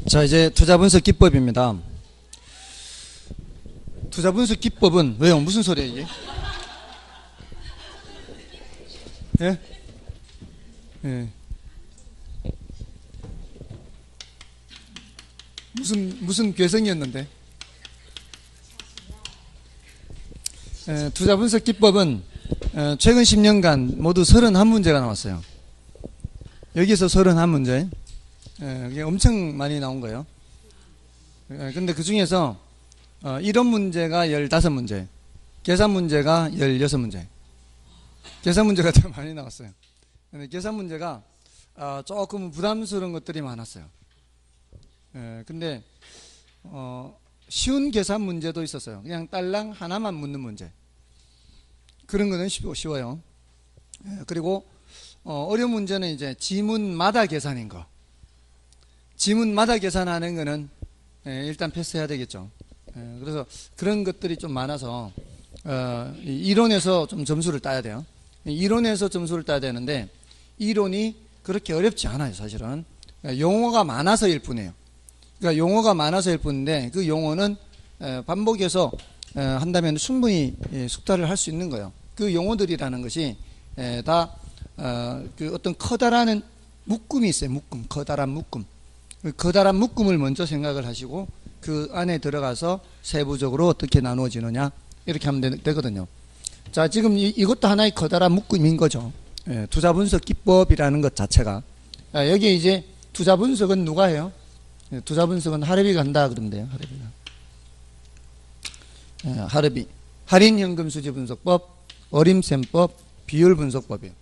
자, 이제 투자분석 기법입니다. 투자분석 기법은 왜요? 무슨 소리예요 이게? 예? 예. 무슨 괴성이었는데? 투자분석 기법은 최근 10년간 모두 31문제가 나왔어요. 여기서 31문제. 그게 엄청 많이 나온 거예요. 근데 그 중에서 이론 문제가 15문제, 계산 문제가 16문제. 계산 문제가 더 많이 나왔어요. 근데 계산 문제가 조금 부담스러운 것들이 많았어요. 근데 쉬운 계산 문제도 있었어요. 그냥 딸랑 하나만 묻는 문제. 그런 거는 쉬워요. 그리고 어려운 문제는 이제 지문마다 계산인 거. 지문마다 계산하는 거는 일단 패스해야 되겠죠. 그래서 그런 것들이 좀 많아서 이론에서 좀 점수를 따야 돼요. 이론에서 점수를 따야 되는데 이론이 그렇게 어렵지 않아요, 사실은. 용어가 많아서일 뿐이에요. 그러니까 용어가 많아서일 뿐인데 그 용어는 반복해서 한다면 충분히 숙달을 할 수 있는 거예요. 그 용어들이라는 것이 다 그 어떤 커다란 묶음이 있어요. 묶음, 커다란 묶음. 그 커다란 묶음을 먼저 생각을 하시고 그 안에 들어가서 세부적으로 어떻게 나누어지느냐 이렇게 하면 되거든요. 자, 지금 이것도 하나의 커다란 묶음인 거죠. 투자 분석 기법이라는 것 자체가. 여기 이제 투자 분석은 누가 해요? 투자 분석은 하르비가 한다 그러면 돼요. 하르비. 할인현금 수지 분석법, 어림셈법, 비율 분석법이에요.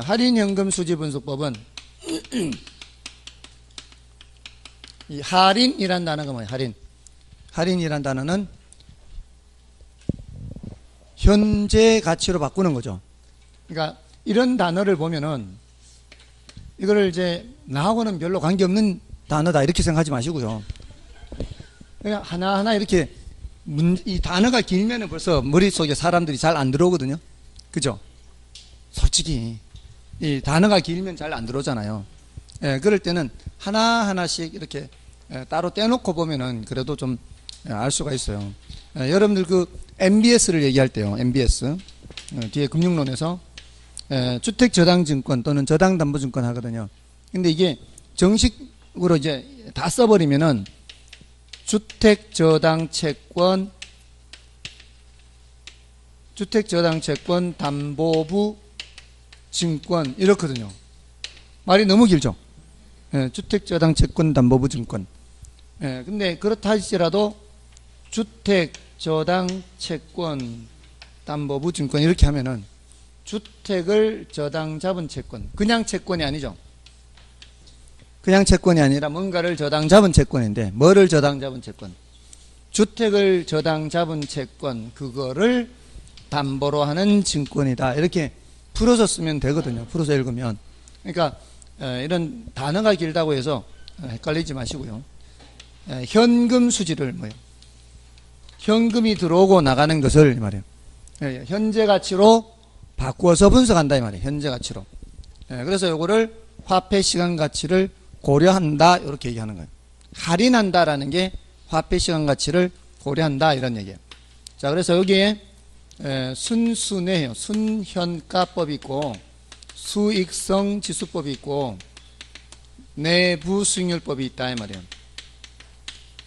할인현금 수지 분석법은 이 할인이란 단어가 뭐예요? 할인이란 단어는 현재 가치로 바꾸는 거죠. 그러니까 이런 단어를 보면은 이거를 이제 나하고는 별로 관계없는 단어다 이렇게 생각하지 마시고요. 그냥 하나하나 이렇게 이 단어가 길면은 벌써 머릿속에 사람들이 잘 안 들어오거든요. 그죠? 솔직히 이 단어가 길면 잘 안 들어오잖아요. 그럴 때는 하나하나씩 이렇게 따로 떼놓고 보면은 그래도 좀 알 수가 있어요. 여러분들 그 MBS를 얘기할 때요. MBS 뒤에 금융론에서 주택저당증권 또는 저당담보증권 하거든요. 근데 이게 정식으로 이제 다 써버리면은 주택저당채권 담보부 증권 이렇거든요. 말이 너무 길죠. 주택저당채권 담보부 증권. 근데 그렇다 할지라도 주택저당채권 담보부 증권 이렇게 하면은 주택을 저당 잡은 채권, 그냥 채권이 아니죠. 그냥 채권이 아니라 뭔가를 저당 잡은 채권인데 뭐를 저당 잡은 채권? 주택을 저당 잡은 채권, 그거를 담보로 하는 증권이다. 이렇게 풀어서 쓰면 되거든요. 풀어서 읽으면. 그러니까 이런 단어가 길다고 해서 헷갈리지 마시고요. 현금 수지를 뭐예요? 현금이 들어오고 나가는 것을 이 말이에요. 현재 가치로 바꾸어서 분석한다 이 말이에요. 현재 가치로. 그래서 요거를 화폐 시간 가치를 고려한다 이렇게 얘기하는 거예요. 할인한다라는 게 화폐 시간 가치를 고려한다 이런 얘기예요. 자, 그래서 여기에 순순해요. 순현가법이 있고 수익성 지수법이 있고 내부 수익률법이 있다 이 말이에요.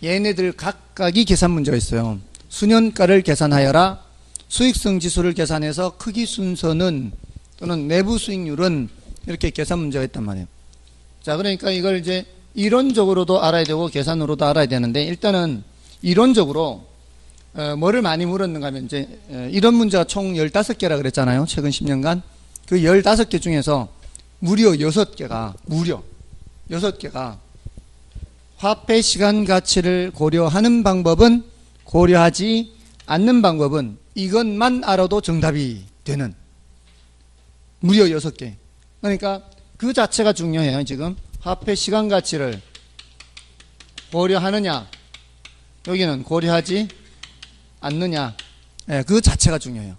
얘네들 각각이 계산 문제가 있어요. 순현가를 계산하여라. 수익성 지수를 계산해서 크기 순서는 또는 내부 수익률은 이렇게 계산 문제가 있단 말이에요. 자, 그러니까 이걸 이제 이론적으로도 알아야 되고 계산으로도 알아야 되는데 일단은 이론적으로 뭐를 많이 물었는가 하면 이제 이런 문제가 총 15개라 그랬잖아요. 최근 10년간. 그 15개 중에서 무려 6개가 화폐 시간 가치를 고려하는 방법은 고려하지 않는 방법은 이것만 알아도 정답이 되는 무려 6개. 그러니까 그 자체가 중요해요. 지금 화폐 시간 가치를 고려하느냐 여기는 고려하지 않느냐 그 자체가 중요해요.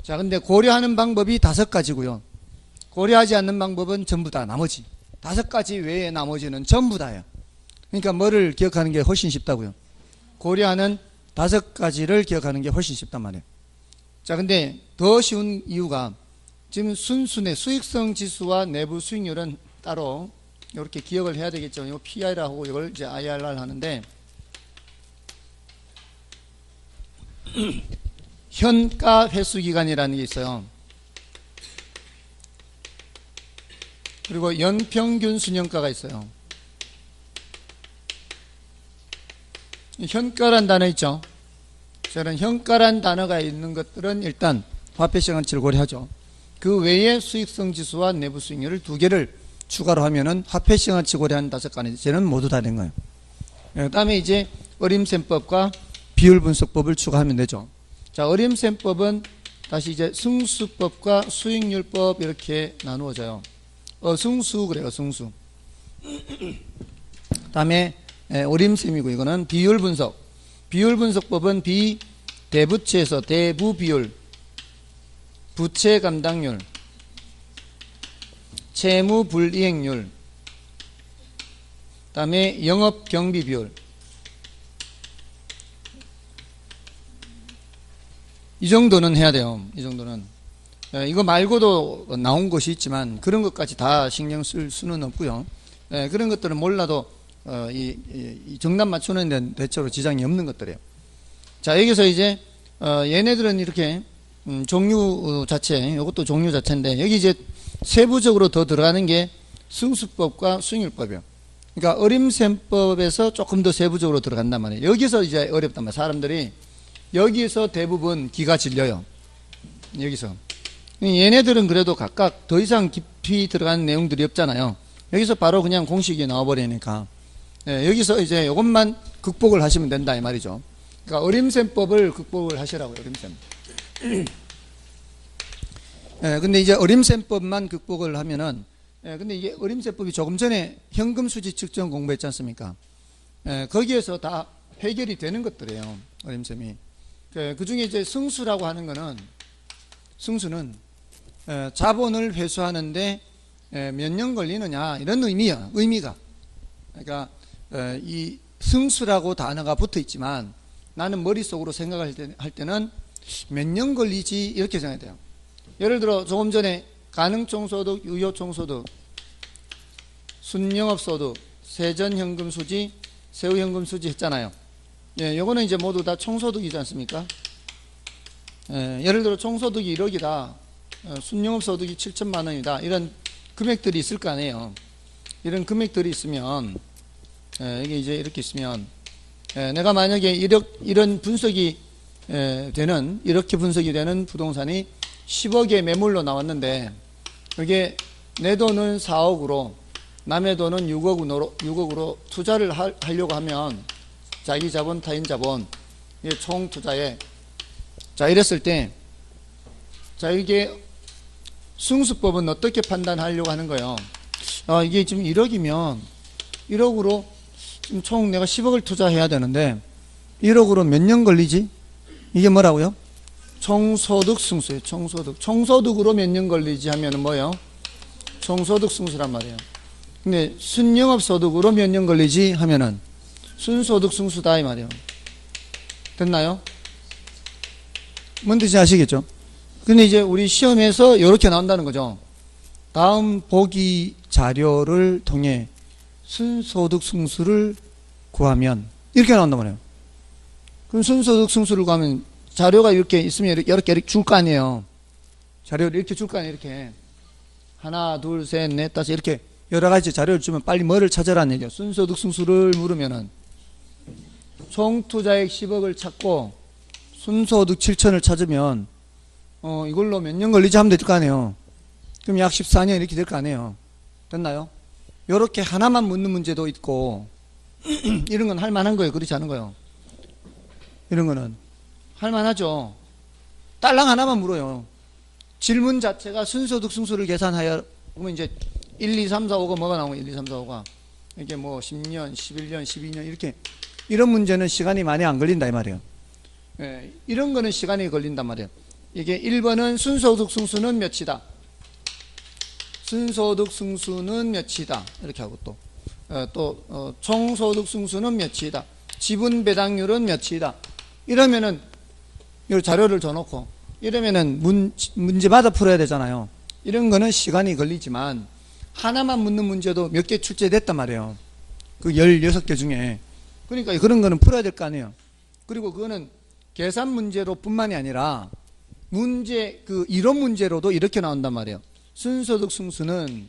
자, 근데 고려하는 방법이 5가지고요. 고려하지 않는 방법은 전부 다 나머지 5가지 외에 나머지는 전부 다예요. 그러니까 뭐를 기억하는 게 훨씬 쉽다고요. 고려하는 5가지를 기억하는 게 훨씬 쉽단 말이에요. 자, 근데 더 쉬운 이유가 지금 순수의 수익성 지수와 내부 수익률은 따로 이렇게 기억을 해야 되겠죠. 이거 PR하고 이걸 이제 IRR 하는데 현가 회수 기간이라는 게 있어요. 그리고 연평균 순현가가 있어요. 현가란 단어 있죠. 저는 현가란 단어가 있는 것들은 일단 화폐 시장가치를 고려하죠. 그 외에 수익성 지수와 내부 수익률을 2개를 추가로 하면은 화폐 시장가치 고려하는 5가지는 모두 다 된 거예요. 그 다음에 이제 어림셈법과 비율 분석법을 추가하면 되죠. 자, 어림셈법은 다시 이제 승수법과 수익률법 이렇게 나누어져요. 승수 그래요, 승수. 다음에 어림셈이고 이거는 비율 분석. 비율 분석법은 대부채에서 대부 비율, 부채 감당률, 채무 불이행률, 다음에 영업 경비 비율. 이 정도는 해야 돼요. 이 정도는. 이거 말고도 나온 것이 있지만 그런 것까지 다 신경 쓸 수는 없고요. 그런 것들은 몰라도 이 정답 맞추는 데는 대체로 지장이 없는 것들이에요. 자, 여기서 이제 얘네들은 이렇게 종류 자체, 이것도 종류 자체인데 여기 이제 세부적으로 더 들어가는 게 승수법과 수익률법이에요. 그러니까 어림셈법에서 조금 더 세부적으로 들어간단 말이에요. 여기서 이제 어렵단 말이에요. 사람들이 여기서 대부분 기가 질려요. 여기서. 얘네들은 그래도 각각 더 이상 깊이 들어가는 내용들이 없잖아요. 여기서 바로 그냥 공식이 나와버리니까. 여기서 이제 이것만 극복을 하시면 된다 이 말이죠. 그러니까 어림셈법을 극복을 하시라고요. 어림셈. 근데 이제 어림셈법만 극복을 하면은 근데 이게 어림셈법이 조금 전에 현금 수지 측정 공부했지 않습니까? 거기에서 다 해결이 되는 것들이에요. 어림셈이. 그 중에 이제 승수라고 하는 거는 승수는 자본을 회수하는데 몇 년 걸리느냐 이런 의미가. 그러니까 이 승수라고 단어가 붙어 있지만 나는 머릿속으로 생각할 때는 몇 년 걸리지 이렇게 생각해야 돼요. 예를 들어 조금 전에 가능총소득, 유효총소득, 순영업소득, 세전현금수지, 세후현금수지 했잖아요. 요거는 이제 모두 다 총소득이지 않습니까? 예를 들어 총소득이 1억이다. 순영업소득이 7천만 원이다. 이런 금액들이 있을 거 아니에요. 이런 금액들이 있으면 이게 이제 이렇게 있으면 내가 만약에 이런 분석이 되는 이렇게 분석이 되는 부동산이 10억의 매물로 나왔는데 이게 내 돈은 4억으로 남의 돈은 6억으로 투자를 하려고 하면 자기 자본, 타인 자본, 총 투자에 자 이랬을 때 자 이게 승수법은 어떻게 판단하려고 하는 거예요? 이게 지금 1억이면 1억으로 지금 총 내가 10억을 투자해야 되는데 1억으로 몇 년 걸리지? 이게 뭐라고요? 총소득 승수예요. 총소득으로 몇 년 걸리지 하면은 뭐예요? 총소득 승수란 말이에요. 근데 순영업소득으로 몇 년 걸리지 하면은 순소득 승수다 이 말이에요. 됐나요? 뭔 뜻인지 아시겠죠? 근데 이제 우리 시험에서 이렇게 나온다는 거죠. 다음 보기 자료를 통해 순소득 승수를 구하면 이렇게 나온단 말이에요. 그럼 순소득 승수를 구하면 자료가 이렇게 있으면 이렇게 줄 거 아니에요. 자료를 이렇게 줄 거 아니에요. 이렇게 하나 둘 셋 넷 다섯 이렇게 여러 가지 자료를 주면 빨리 뭐를 찾아라는 얘기죠. 순소득 승수를 물으면은 총 투자액 10억을 찾고 순소득 7천을 찾으면 이걸로 몇 년 걸리지 하면 될 거 아니에요. 그럼 약 14년 이렇게 될 거 아니에요. 됐나요? 요렇게 하나만 묻는 문제도 있고 이런 건 할만한 거예요. 그렇지 않은 거예요. 이런 거는 할만하죠. 딸랑 하나만 물어요. 질문 자체가 순소득 승수를 계산하여 그러면 이제 1, 2, 3, 4, 5가 뭐가 나오고 1, 2, 3, 4, 5가 이게 뭐 10년, 11년, 12년 이렇게 이런 문제는 시간이 많이 안 걸린다 이 말이에요. 이런 거는 시간이 걸린단 말이에요. 이게 1번은 순소득 승수는 몇이다. 순소득 승수는 몇이다. 이렇게 하고 또 총소득 승수는 몇이다. 지분 배당률은 몇이다. 이러면은 이 자료를 줘놓고 이러면은 문제마다 풀어야 되잖아요. 이런 거는 시간이 걸리지만 하나만 묻는 문제도 몇 개 출제됐단 말이에요. 그 16개 중에. 그러니까 그런 거는 풀어야 될 거 아니에요. 그리고 그거는 계산 문제로 뿐만이 아니라 그 이론 문제로도 이렇게 나온단 말이에요. 순소득 승수는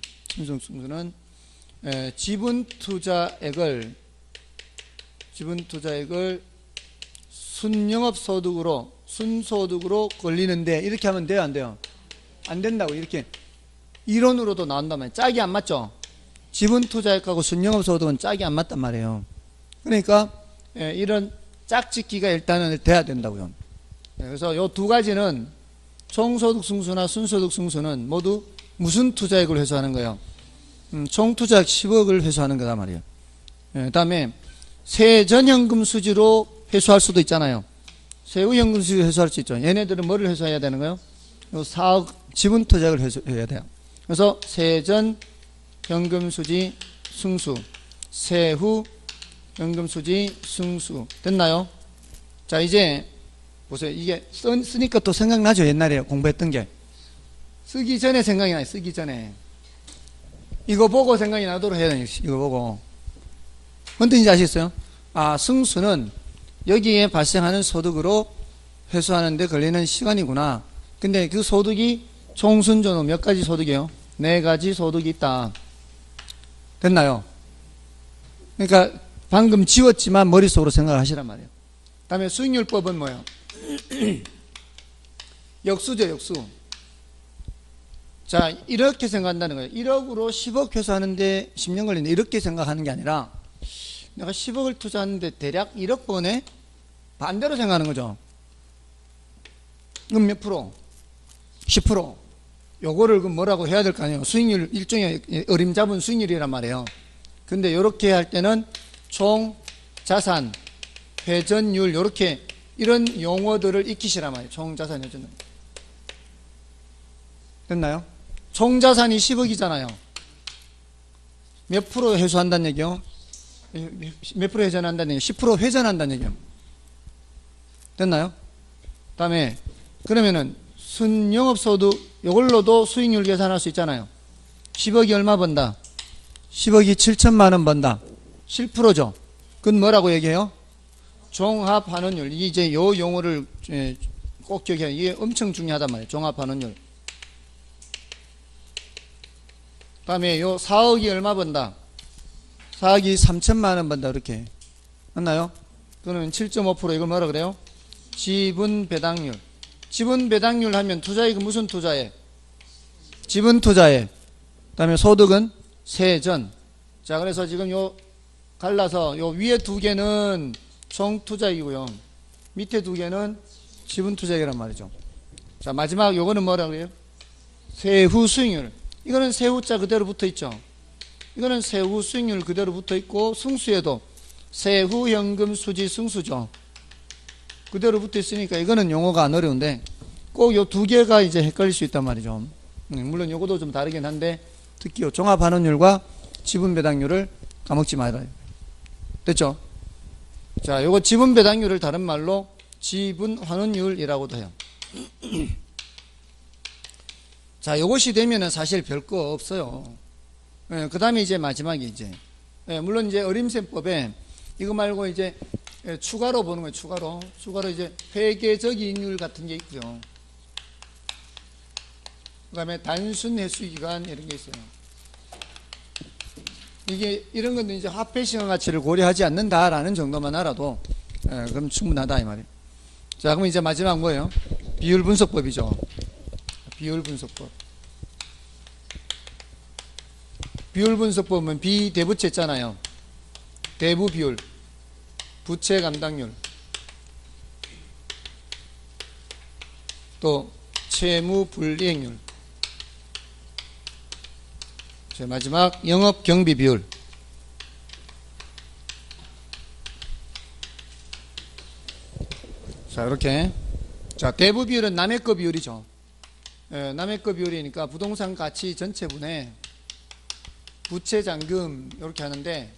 지분 투자액을 순소득으로 걸리는데 이렇게 하면 돼요, 안 돼요? 안 된다고. 이렇게 이론으로도 나온단 말이에요. 짝이 안 맞죠? 지분 투자액하고 순영업소득은 짝이 안 맞단 말이에요. 그러니까 이런 짝짓기가 일단은 돼야 된다고요. 그래서 요 두 가지는 총소득 승수나 순소득 승수는 모두 무슨 투자액을 회수하는 거예요? 총투자액 10억을 회수하는 거다 말이에요. 그 다음에 세전현금 수지로 회수할 수도 있잖아요. 세후현금 수지로 회수할 수 있죠. 얘네들은 뭐를 회수해야 되는 거예요? 요 4억 지분 투자액을 회수해야 돼요. 그래서 세전 현금 수지 승수, 세후 현금 수지 승수. 됐나요? 자, 이제 보세요. 이게 쓰니까 또 생각나죠? 옛날에 공부했던 게. 쓰기 전에 생각이 나요. 쓰기 전에. 이거 보고 생각이 나도록 해야 돼요. 이거 보고. 뭔 뜻인지 아시겠어요? 승수는 여기에 발생하는 소득으로 회수하는데 걸리는 시간이구나. 근데 그 소득이 총순전후 몇 가지 소득이에요? 4가지 소득이 있다. 됐나요? 그러니까 방금 지웠지만 머릿속으로 생각을 하시란 말이에요. 그 다음에 수익률법은 뭐예요? 역수죠, 역수. 자, 이렇게 생각한다는 거예요. 1억으로 10억 회수하는데 10년 걸리는데 이렇게 생각하는 게 아니라 내가 10억을 투자하는데 대략 1억 번에 반대로 생각하는 거죠. 그럼 몇 프로? 10%. 요거를 그럼 뭐라고 해야 될 거 아니에요. 수익률, 일종의 어림잡은 수익률이란 말이에요. 근데 요렇게 할 때는 총 자산, 회전율, 요렇게 이런 용어들을 익히시란 말이에요. 총 자산, 회전율. 됐나요? 총 자산이 10억이잖아요. 몇 프로 회수한다는 얘기요? 몇 프로 회전한다는 얘기요? 10% 회전한다는 얘기요. 됐나요? 그 다음에 그러면은 순영업소득 이걸로도 수익률 계산할 수 있잖아요. 10억이 얼마 번다? 10억이 7천만 원 번다. 7%죠. 그건 뭐라고 얘기해요? 종합환원율. 이제 요 용어를 꼭 기억해야 이게 엄청 중요하단 말이에요. 종합환원율. 그 다음에 요 4억이 얼마 번다? 4억이 3천만 원 번다. 이렇게. 맞나요? 그러면 7.5% 이걸 뭐라 그래요? 지분 배당률. 지분 배당률 하면 투자액은 무슨 투자액? 지분 투자액. 그 다음에 소득은 세전. 자, 그래서 지금 요 갈라서 요 위에 두 개는 총 투자액이고요. 밑에 두 개는 지분 투자액이란 말이죠. 자, 마지막 요거는 뭐라 그래요? 세후 수익률. 이거는 세후자 그대로 붙어 있죠. 이거는 세후 수익률 그대로 붙어 있고 승수에도 세후 현금 수지 승수죠. 그대로 붙어 있으니까 이거는 용어가 안 어려운데 꼭 요 두 개가 이제 헷갈릴 수 있단 말이죠. 물론 요것도 좀 다르긴 한데 특히 요 종합환원율과 지분배당률을 까먹지 말아요. 됐죠? 자, 요거 지분배당률을 다른 말로 지분환원율이라고도 해요. 자, 요것이 되면은 사실 별거 없어요. 그 다음에 이제 마지막에 이제 물론 이제 어림셈법에 이거 말고 이제 추가로 보는 거예요. 추가로 이제 회계적 이익률 같은 게 있고요. 그 다음에 단순 회수기간 이런 게 있어요. 이게 이런 건 이제 화폐 시간 가치를 고려하지 않는다라는 정도만 알아도 그럼 충분하다 이 말이에요. 자, 그럼 이제 마지막 뭐예요? 비율 분석법이죠. 비율 분석법. 비율 분석법은 비대부채 있잖아요. 대부 비율, 부채 감당률, 또 채무 불이익률. 자, 마지막 영업 경비 비율. 자, 이렇게. 자, 대부 비율은 남의 거 비율이죠. 남의 거 비율이니까 부동산 가치 전체분의 부채 잔금 이렇게 하는데,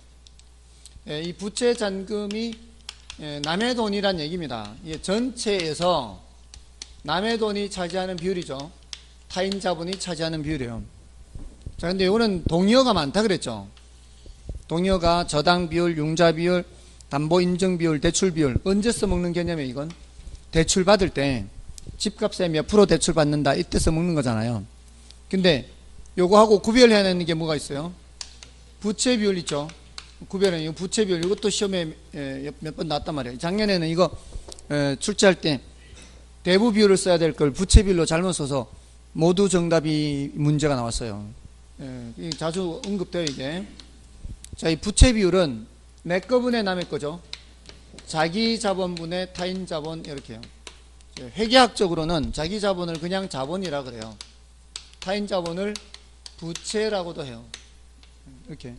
이 부채 잔금이 남의 돈이란 얘기입니다. 이게 전체에서 남의 돈이 차지하는 비율이죠. 타인 자본이 차지하는 비율이에요. 자, 근데 이거는 동의어가 많다 그랬죠. 동의어가 저당 비율, 융자 비율, 담보 인정 비율, 대출 비율. 언제 써먹는 개념이에요, 이건? 대출 받을 때 집값에 몇 프로 대출 받는다, 이때 써먹는 거잖아요. 근데 요거하고 구별해야 되는 게 뭐가 있어요? 부채 비율 있죠. 구별은 이 부채 비율, 이것도 시험에 몇 번 나왔단 말이에요. 작년에는 이거 출제할 때 대부 비율을 써야 될 걸 부채 비율로 잘못 써서 모두 정답이 문제가 나왔어요. 자주 언급돼요, 이게. 자, 이 부채 비율은 내 거분의 남의 거죠. 자기 자본분의 타인 자본, 이렇게요. 회계학적으로는 자기 자본을 그냥 자본이라 그래요. 타인 자본을 부채라고도 해요. 이렇게.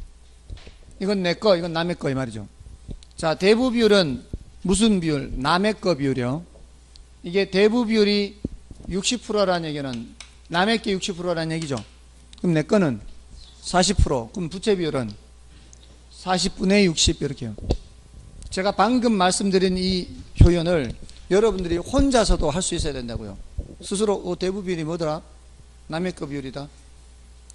이건 내 거, 이건 남의 거, 이 말이죠. 자, 대부 비율은 무슨 비율? 남의 거 비율이요. 이게 대부 비율이 60%라는 얘기는 남의 게 60%라는 얘기죠. 그럼 내 거는 40%. 그럼 부채 비율은 40분의 60 이렇게요. 제가 방금 말씀드린 이 표현을 여러분들이 혼자서도 할 수 있어야 된다고요. 스스로 대부 비율이 뭐더라? 남의 거 비율이다.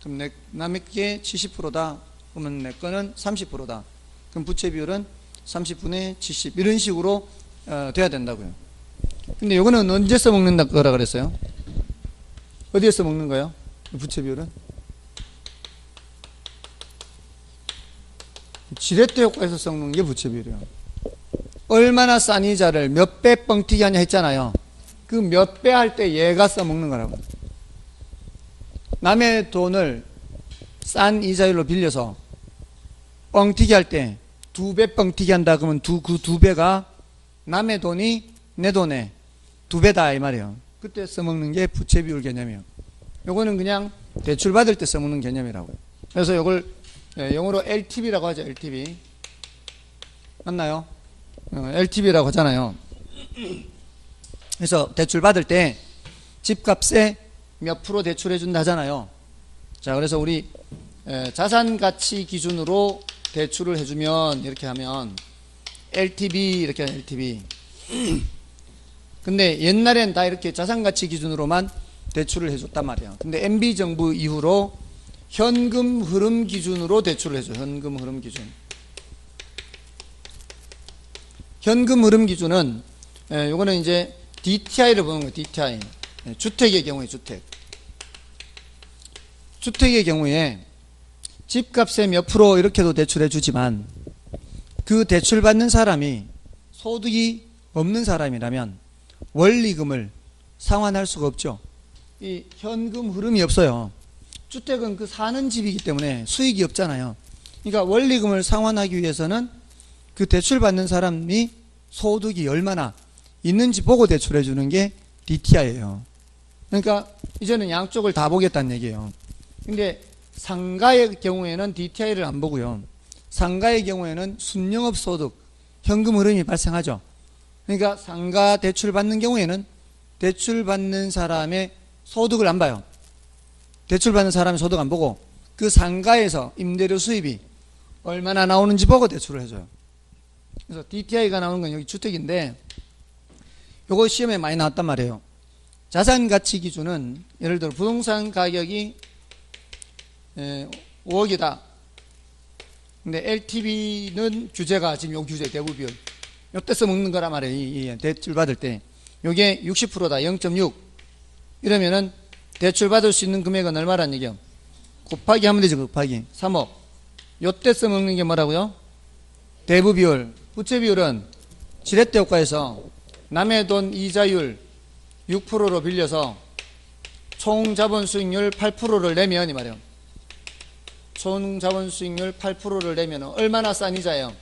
그럼 남의 게 70%다. 그러면 내 거는 30%다. 그럼 부채 비율은 30분의 70 이런 식으로 돼야 된다고요. 근데 이거는 언제 써먹는다 거라 그랬어요? 어디에 써먹는 거예요? 부채 비율은? 지렛대 효과에서 써먹는 게 부채 비율이에요. 얼마나 싼 이자를 몇 배 뻥튀기 하냐 했잖아요. 그 몇 배 할 때 얘가 써먹는 거라고. 남의 돈을 싼 이자율로 빌려서 뻥튀기 할 때 2배 뻥튀기 한다 그러면 그 2배가 남의 돈이 내 돈의 2배다 이 말이에요. 그때 써먹는 게 부채 비율 개념이에요. 요거는 그냥 대출 받을 때 써먹는 개념이라고요. 그래서 요걸 영어로 LTV라고 하죠. LTV 맞나요? LTV라고 하잖아요. 그래서 대출 받을 때 집값에 몇 프로 대출해 준다 하잖아요. 자, 그래서 우리 자산 가치 기준으로 대출을 해주면 이렇게 하면 LTV 이렇게 하면 LTV. 근데 옛날엔 다 이렇게 자산 가치 기준으로만 대출을 해줬단 말이에요. 근데 MB 정부 이후로 현금 흐름 기준으로 대출을 해줘요. 현금 흐름 기준. 현금 흐름 기준은 요거는 이제 DTI를 보는 거예요. DTI. 주택의 경우에 주택의 경우에 집값의 몇 프로 이렇게도 대출해 주지만 그 대출 받는 사람이 소득이 없는 사람이라면 원리금을 상환할 수가 없죠. 이 현금 흐름이 없어요. 주택은 그 사는 집이기 때문에 수익이 없잖아요. 그러니까 원리금을 상환하기 위해서는 그 대출 받는 사람이 소득이 얼마나 있는지 보고 대출해 주는 게 DTI예요. 그러니까 이제는 양쪽을 다 보겠다는 얘기예요. 근데 상가의 경우에는 DTI를 안 보고요. 상가의 경우에는 순영업 소득, 현금 흐름이 발생하죠. 그러니까 상가 대출 받는 경우에는 대출 받는 사람의 소득을 안 봐요. 대출 받는 사람의 소득 안 보고 그 상가에서 임대료 수입이 얼마나 나오는지 보고 대출을 해줘요. 그래서 DTI가 나오는 건 여기 주택인데 요거 시험에 많이 나왔단 말이에요. 자산 가치 기준은 예를 들어 부동산 가격이 5억이다. 근데 LTV는 규제가 지금 요 규제 대부 비율. 요때 써먹는 거란 말이에요. 이 대출 받을 때. 요게 60%다. 0.6. 이러면은 대출 받을 수 있는 금액은 얼마란 얘기예요? 곱하기 하면 되죠. 곱하기. 3억. 요때 써먹는 게 뭐라고요? 대부 비율. 부채 비율은 지렛대 효과에서 남의 돈 이자율 6%로 빌려서 총 자본 수익률 8%를 내면 이 말이에요. 총 자본 수익률 8%를 내면 얼마나 싼 이자예요?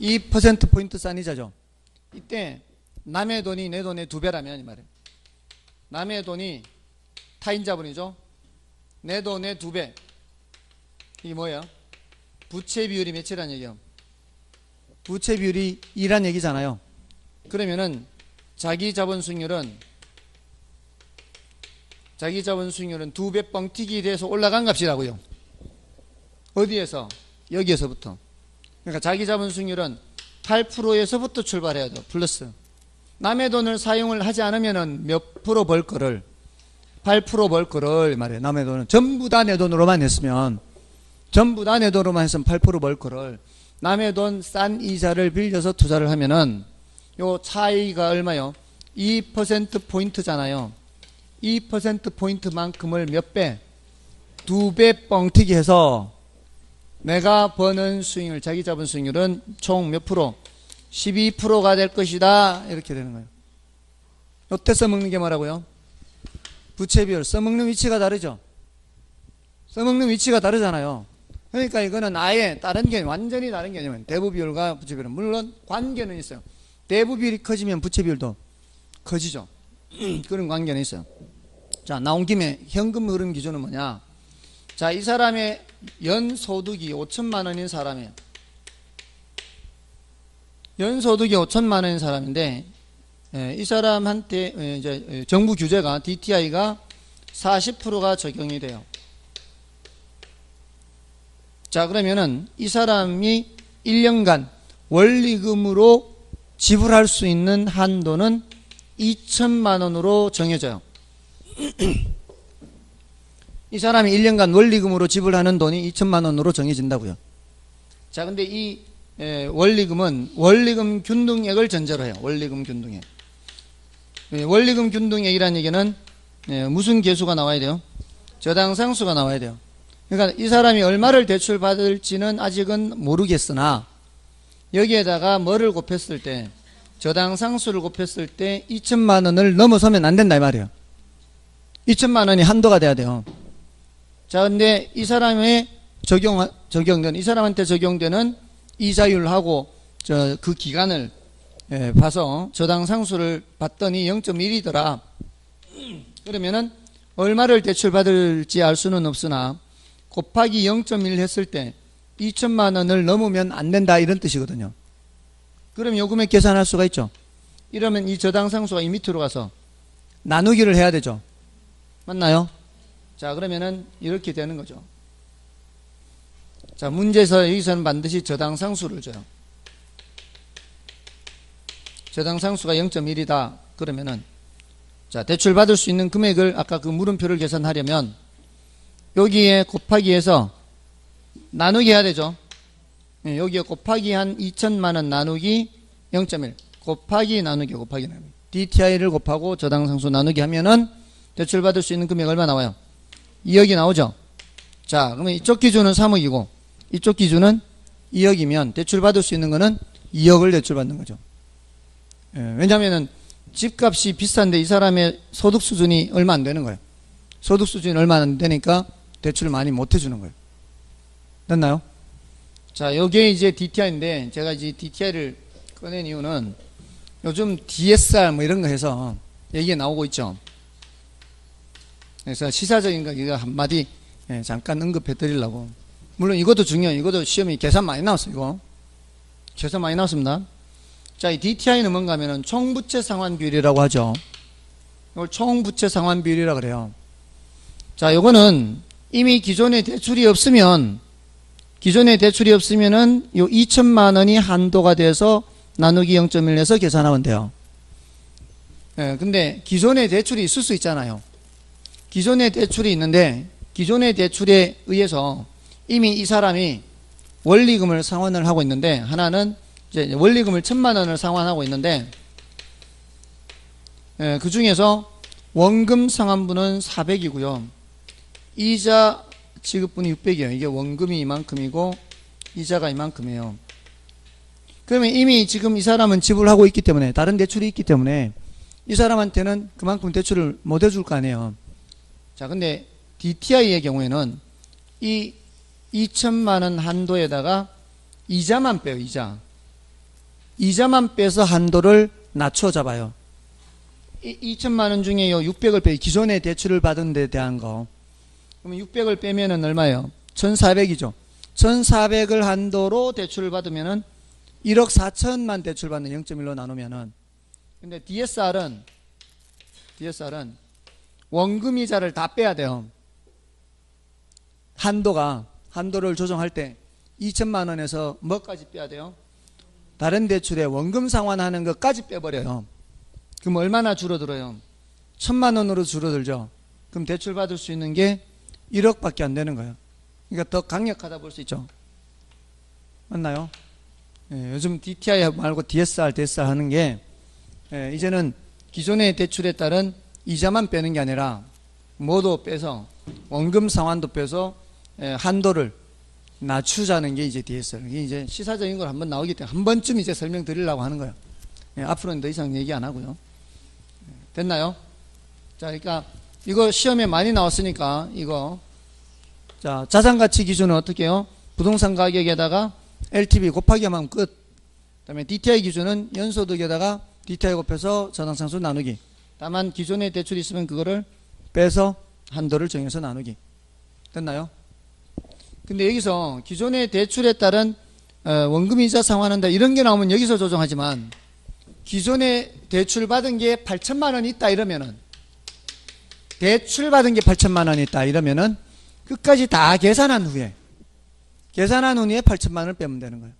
2%포인트 싼 이자죠. 이때 남의 돈이 내 돈의 2배라면 이 말이에요. 남의 돈이 타인 자본이죠. 내 돈의 2배. 이게 뭐예요? 부채 비율이 몇이란 얘기예요? 부채 비율이 2란 얘기잖아요. 그러면은 자기 자본 수익률은 2배 뻥튀기 돼서 올라간 값이라고요. 어디에서? 여기에서부터. 그러니까 자기 자본 수익률은 8%에서부터 출발해야 돼. 플러스. 남의 돈을 사용을 하지 않으면은 몇 프로 벌 거를 8% 벌 거를 말이에요. 남의 돈은 전부 다 내 돈으로만 했으면 전부 다 내 돈으로만 했으면 8%벌 거를 남의 돈 싼 이자를 빌려서 투자를 하면은 요 차이가 얼마요? 2% 포인트잖아요. 2% 포인트만큼을 몇 배? 2배 뻥튀기 해서 내가 버는 수익률, 자기 자본 수익률은 총 몇 프로? 12%가 될 것이다. 이렇게 되는 거예요. 요때 써먹는 게 뭐라고요? 부채 비율. 써먹는 위치가 다르죠. 써먹는 위치가 다르잖아요. 그러니까 이거는 아예 다른 개념, 완전히 다른 개념이에요. 대부 비율과 부채 비율은. 물론 관계는 있어요. 대부 비율이 커지면 부채 비율도 커지죠. 그런 관계는 있어요. 자, 나온 김에 현금 흐름 기준은 뭐냐? 자, 이 사람의 연소득이 5천만 원인 사람이에요. 연소득이 5천만 원인 사람인데, 이 사람한테 이제 정부 규제가 DTI가 40%가 적용이 돼요. 자, 그러면은 이 사람이 1년간 원리금으로 지불할 수 있는 한도는 2천만 원으로 정해져요. 이 사람이 1년간 원리금으로 지불하는 돈이 2천만 원으로 정해진다고요. 자, 근데 이 원리금은 원리금 균등액을 전제로 해요. 원리금 균등액. 원리금 균등액이라는 얘기는 무슨 계수가 나와야 돼요? 저당상수가 나와야 돼요. 그러니까 이 사람이 얼마를 대출받을지는 아직은 모르겠으나 여기에다가 뭐를 곱했을 때, 저당상수를 곱했을 때 2천만 원을 넘어서면 안 된다 이 말이에요. 2천만 원이 한도가 돼야 돼요. 자, 근데 이 사람의 이 사람한테 적용되는 이자율하고 그 기간을 봐서 저당상수를 봤더니 0.1이더라. 그러면은 얼마를 대출받을지 알 수는 없으나 곱하기 0.1 했을 때 2천만 원을 넘으면 안 된다 이런 뜻이거든요. 그럼 요금액 계산할 수가 있죠. 이러면 이 저당상수가 이 밑으로 가서 나누기를 해야 되죠. 맞나요? 자, 그러면은 이렇게 되는 거죠. 자, 문제에서 여기서는 반드시 저당상수를 줘요. 저당상수가 0.1이다. 그러면은 자, 대출받을 수 있는 금액을 아까 그 물음표를 계산하려면 여기에 곱하기 해서 나누기 해야 되죠. 여기에 곱하기 한 2천만 원 나누기 0.1 곱하기 나누기 DTI를 곱하고 저당상수 나누기 하면은 대출받을 수 있는 금액 얼마 나와요? 2억이 나오죠. 자, 그러면 이쪽 기준은 3억이고 이쪽 기준은 2억이면 대출받을 수 있는 거는 2억을 대출받는 거죠. 왜냐하면은 집값이 비싼데 이 사람의 소득 수준이 얼마 안 되는 거예요. 소득 수준이 얼마 안 되니까 대출을 많이 못 해주는 거예요. 됐나요? 자, 요게 이제 DTI인데 제가 이제 DTI를 꺼낸 이유는 요즘 DSR 뭐 이런 거 해서 얘기가 나오고 있죠. 그래서 시사적인 거 이거 한마디 잠깐 언급해 드리려고. 물론 이것도 중요해요. 이것도 시험이 계산 많이 나왔어요. 이거 계산 많이 나왔습니다. 자, 이 DTI는 뭔가 하면은 총부채 상환 비율이라고 하죠. 이걸 총부채 상환 비율이라고 그래요. 자, 요거는 이미 기존에 대출이 없으면은 요 2천만 원이 한도가 돼서 나누기 0.1 해서 계산하면 돼요. 근데 기존에 대출이 있을 수 있잖아요. 기존에 대출이 있는데 기존의 대출에 의해서 이미 이 사람이 원리금을 상환을 하고 있는데 하나는 이제 원리금을 1,000만 원을 상환하고 있는데 그 중에서 원금 상환분은 400이고요. 이자 지급분이 600이에요. 이게 원금이 이만큼이고 이자가 이만큼이에요. 그러면 이미 지금 이 사람은 지불하고 있기 때문에 다른 대출이 있기 때문에 이 사람한테는 그만큼 대출을 못 해줄 거 아니에요. 자, 근데 DTI의 경우에는 이 2천만 원 한도에다가 이자만 빼요. 이자만 빼서 한도를 낮춰 잡아요. 2천만 원 중에 요 600을 빼요. 기존에 대출을 받은 데 대한 거. 그러면 600을 빼면은 얼마예요? 1,400이죠. 1,400을 한도로 대출을 받으면은 1억 4천만 대출받는 0.1로 나누면은. 근데 DSR은 원금 이자를 다 빼야 돼요. 한도가 한도를 조정할 때 2천만 원에서 뭐까지 빼야 돼요? 다른 대출에 원금 상환하는 것까지 빼버려요. 그럼 얼마나 줄어들어요? 1,000만 원으로 줄어들죠. 그럼 대출 받을 수 있는 게 1억밖에 안 되는 거예요. 그러니까 더 강력하다 볼 수 있죠. 맞나요? 예, 요즘 DTI 말고 DSR, DSR 하는 게 이제는 기존의 대출에 따른 이자만 빼는 게 아니라 뭐도 빼서 원금 상환도 빼서 한도를 낮추자는 게 이제 DSR. 이게 이제 시사적인 걸 한번 나오기 때문에 한 번쯤 이제 설명드리려고 하는 거예요. 앞으로는 더 이상 얘기 안 하고요. 됐나요? 자, 그러니까 이거 시험에 많이 나왔으니까 이거 자, 자산가치 기준은 어떻게 해요? 부동산 가격에다가 LTV 곱하기 하면 끝. 그 다음에 DTI 기준은 연소득에다가 DTI 곱해서 저당상수 나누기. 다만 기존에 대출이 있으면 그거를 빼서 한도를 정해서 나누기. 됐나요? 근데 여기서 기존의 대출에 따른 원금이자 상환한다 이런 게 나오면 여기서 조정하지만 기존에 대출 받은 게 8천만 원이 있다 이러면은 대출 받은 게 8천만 원이 있다 이러면은 끝까지 다 계산한 후에 8천만 원을 빼면 되는 거예요.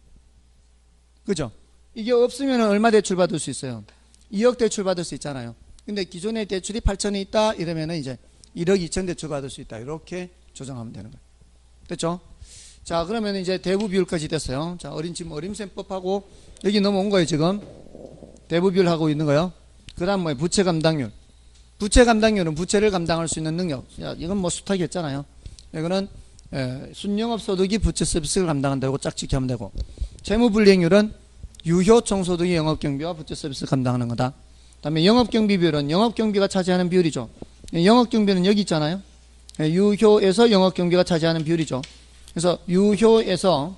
그죠? 이게 없으면 얼마 대출 받을 수 있어요? 2억 대출 받을 수 있잖아요. 근데 기존의 대출이 8천이 있다 이러면은 이제 1억 2천 대출 받을 수 있다. 이렇게 조정하면 되는 거예요. 됐죠? 자, 그러면 이제 대부 비율까지 됐어요. 자, 지금 어림셈법하고 여기 넘어온 거예요, 지금. 대부 비율 하고 있는 거예요. 그 다음 뭐예요? 부채 감당률. 부채 감당률은 부채를 감당할 수 있는 능력. 야, 이건 뭐 수탁이 했잖아요. 이거는 순영업소득이 부채 서비스를 감당한다고 짝짓기 하면 되고, 채무불이행률은 유효총소득이 영업경비와 부채 서비스를 감당하는 거다. 그 다음에 영업경비 비율은 영업경비가 차지하는 비율이죠. 영업경비는 여기 있잖아요. 유효에서 영업경비가 차지하는 비율이죠. 그래서 유효에서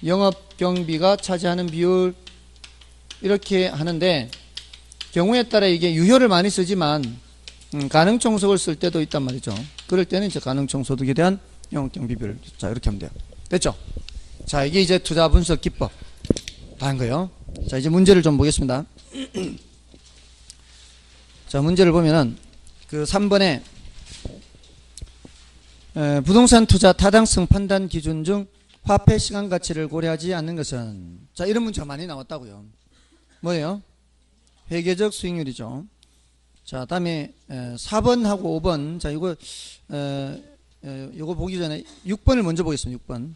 영업경비가 차지하는 비율 이렇게 하는데 경우에 따라 이게 유효를 많이 쓰지만 가능총속을 쓸 때도 있단 말이죠. 그럴 때는 이제 가능총소득에 대한 영업경비 비율. 자, 이렇게 하면 돼요. 됐죠? 자, 이게 이제 투자 분석 기법 다 한 거예요. 자, 이제 문제를 좀 보겠습니다. 자, 문제를 보면은 그 3번에 부동산 투자 타당성 판단 기준 중 화폐 시간 가치를 고려하지 않는 것은, 자, 이런 문제가 많이 나왔다고요. 뭐예요? 회계적 수익률이죠. 자, 다음에 4번하고 5번. 자, 이거 보기 전에 6번을 먼저 보겠습니다. 6번.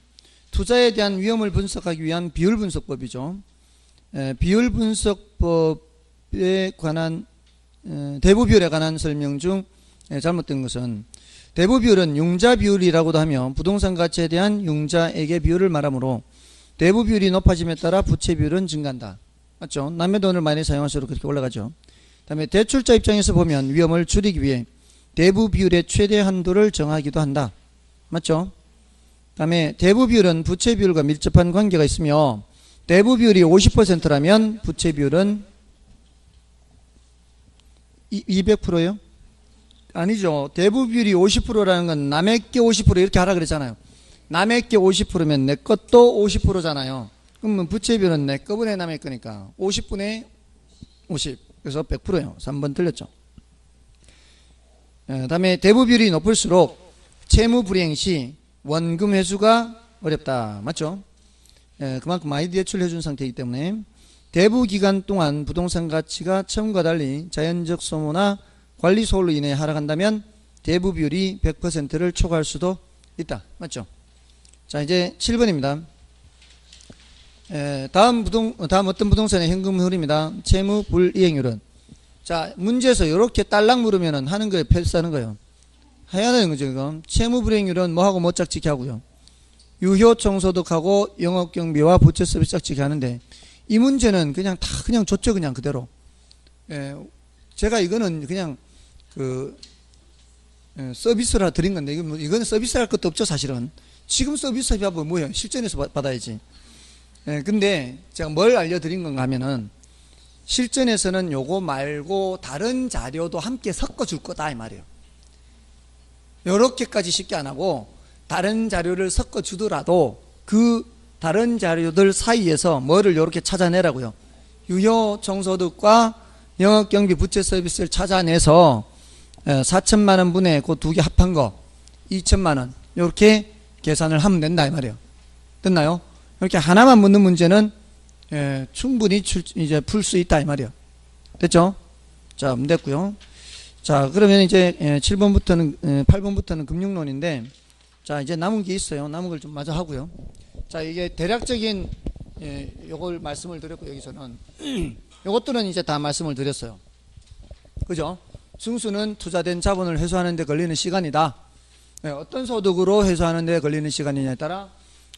투자에 대한 위험을 분석하기 위한 비율 분석법이죠. 비율 분석법에 관한 대부 비율에 관한 설명 중 잘못된 것은, 대부 비율은 융자 비율이라고도 하며 부동산 가치에 대한 융자액의 비율을 말하므로 대부 비율이 높아짐에 따라 부채 비율은 증가한다. 맞죠? 남의 돈을 많이 사용할수록 그렇게 올라가죠. 그 다음에 대출자 입장에서 보면 위험을 줄이기 위해 대부 비율의 최대 한도를 정하기도 한다. 맞죠? 그 다음에 대부 비율은 부채 비율과 밀접한 관계가 있으며 대부 비율이 50%라면 부채 비율은 200%예요? 아니죠. 대부 비율이 50%라는 건 남의 게 50% 이렇게 하라 그랬잖아요. 남의 게 50%면 내 것도 50%잖아요. 그러면 부채 비율은 내 거분의 남의 거니까 50분의 50. 그래서 100%예요. 3번 틀렸죠. 다음에 대부 비율이 높을수록 채무 불이행 시 원금 회수가 어렵다. 맞죠? 그만큼 많이 대출해 준 상태이기 때문에 대부 기간 동안 부동산 가치가 처음과 달리 자연적 소모나 관리 소홀로 인해 하락한다면 대부 비율이 100%를 초과할 수도 있다. 맞죠? 자, 이제 7번입니다. 다음 어떤 부동산의 현금 흐름입니다. 채무 불이행률은, 자, 문제에서 이렇게 딸랑 물으면은 하는 거에 패스하는 거예요. 해야 되는 거죠, 이거. 채무 불이행률은 뭐하고 뭐 짝짓기 하고요. 유효 총소득하고 영업경비와 부채 서비스 짝짓기 하는데, 이 문제는 그냥 다 그냥 줬죠, 그냥 그대로. 제가 이거는 그냥 서비스라 드린 건데, 이거는 서비스 할 것도 없죠, 사실은. 지금 서비스 비하면 뭐예요? 실전에서 받아야지. 근데 제가 뭘 알려드린 건가 하면은, 실전에서는 요거 말고 다른 자료도 함께 섞어줄 거다, 이 말이에요. 요렇게까지 쉽게 안 하고, 다른 자료를 섞어주더라도 그 다른 자료들 사이에서 뭐를 요렇게 찾아내라고요. 유효 총소득과 영업경비 부채 서비스를 찾아내서 4천만 원 분의 그 두 개 합한 거 2천만 원 요렇게 계산을 하면 된다 이 말이에요. 됐나요? 이렇게 하나만 묻는 문제는 충분히 이제 풀 수 있다 이 말이에요. 됐죠? 자, 됐고요. 자, 그러면 이제 7번부터는 8번부터는 금융론인데, 자, 이제 남은 게 있어요. 남은 걸 좀 마저 하고요. 자, 이게 대략적인 요걸 말씀을 드렸고, 여기서는 요것들은 이제 다 말씀을 드렸어요. 그죠? 승수는 투자된 자본을 회수하는 데 걸리는 시간이다. 어떤 소득으로 회수하는 데 걸리는 시간이냐에 따라